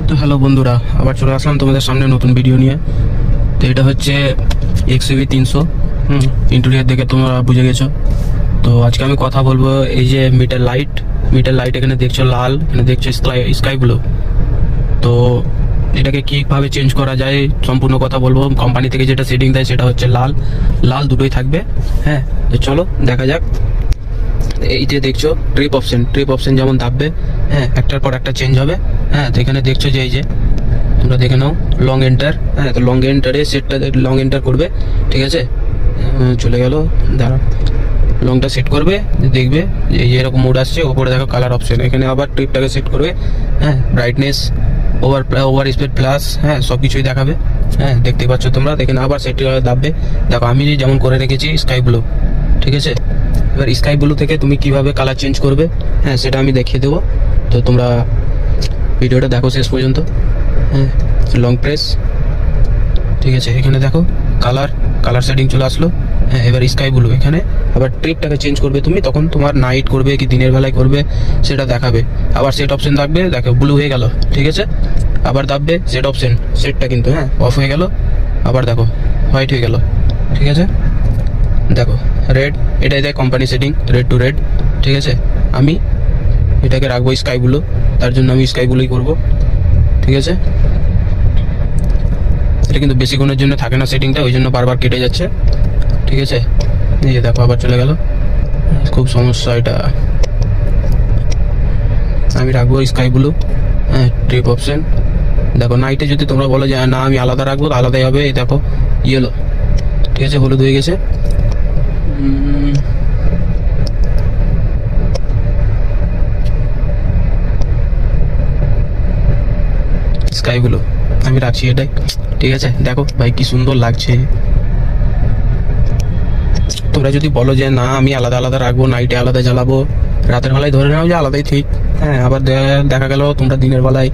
তো হ্যালো বন্ধুরা, আবার চলে আসলাম তোমাদের সামনে নতুন ভিডিও নিয়ে। তো এটা হচ্ছে XUV 300। ইন্টেরিয়র দেখে তোমরা বুঝে গেছো। তো আজকে আমি কথা বলবো এই যে মিটার লাইট এখানে দেখছো লাল, এখানে দেখছো স্কাই ব্লু। তো এটাকে কীভাবে চেঞ্জ করা যায় সম্পূর্ণ কথা বলবো। কোম্পানি থেকে যেটা সেটিং দেয় সেটা হচ্ছে লাল দুটোই থাকবে। হ্যাঁ, তো চলো দেখা যাক। এই যে দেখছো ট্রিপ অপশন যেমন দাববে, হ্যাঁ, একটার পর একটা চেঞ্জ হবে। হ্যাঁ, তো এখানে দেখছো যে এই যে তোমরা দেখে নাও লং এন্টার। হ্যাঁ, তো লং এন্টারে সেটটা লং এন্টার করবে, ঠিক আছে। চলে গেল, দাঁড়া, লংটা সেট করবে, দেখবে যে এই যে এরকম মোড আসছে। ওপরে দেখো কালার অপশন, এখানে আবার ট্রিপটাকে সেট করবে। হ্যাঁ, ব্রাইটনেস, ওভার স্পিড প্লাস, হ্যাঁ, সব কিছুই দেখাবে। হ্যাঁ, দেখতে পাচ্ছ তোমরা, এখানে আবার সেট দাববে। দেখো আমি যেমন করে রেখেছি স্কাই ব্লু, ঠিক আছে। এবার স্কাই ব্লু থেকে তুমি কিভাবে কালার চেঞ্জ করবে, হ্যাঁ, সেটা আমি দেখিয়ে দেবো। তো তোমরা ভিডিওটা দেখো শেষ পর্যন্ত। হ্যাঁ, লং প্রেস, ঠিক আছে। এখানে দেখো কালার সেটিং চলে আসলো। হ্যাঁ, এবার স্কাই ব্লু, এখানে আবার ট্রিপটাকে চেঞ্জ করবে তুমি, তখন তোমার নাইট করবে কি দিনের বেলায় করবে সেটা দেখাবে। আবার সেট অপশন থাকবে, দেখো ব্লু হয়ে গেল, ঠিক আছে। আবার দাববে সেট অপশন, সেটটা কিন্তু হ্যাঁ অফ হয়ে গেল। আবার দেখো হোয়াইট হয়ে গেল, ঠিক আছে। দেখো রেড, এটাই দেয় company setting, red to red, ঠিক আছে। আমি এটাকে রাখবো স্কাই ব্লু, তার জন্য আমি স্কাই ব্লুই করবো, ঠিক আছে। এটা কিন্তু বেশিক্ষণের জন্য থাকে না সেটিংটা, ওই জন্য বারবার কেটে যাচ্ছে, ঠিক আছে। এই যে দেখো আবার চলে গেল, খুব সমস্যা এটা। আমি রাখবো স্কাই ব্লু। হ্যাঁ, ট্রিপ অপশন। দেখো নাইটে যদি তোমরা বলো যে না আমি আলাদা রাখবো, আলাদাই হবে। এই দেখো ইয়েলো, ঠিক আছে, হলুদ হয়ে গেছে। স্কাই ব্লু আমি রাখছি এটাই, ঠিক আছে। দেখো ভাই কি সুন্দর লাগছে। তোমরা যদি বলো যে না আমি আলাদা আলাদা রাখবো, নাইটে আলাদা জ্বালাবো, রাতের বেলায় ধরে নাও যে আলাদাই ঠিক। হ্যাঁ, আবার দেখা গেল তোমরা দিনের বেলায়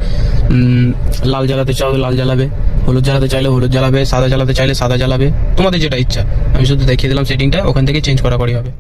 লাল জ্বালাতে চাও লাল জ্বালাবে, হলুদ জ্বালাতে চাইলে হলুদ জ্বালাবে, সাদা জ্বালাতে চাইলে সাদা জ্বালাবে, তোমাদের যেটা ইচ্ছা। আমি শুধু দেখিয়ে দিলাম সেটিংটা, ওখান থেকে চেঞ্জ করা হবে।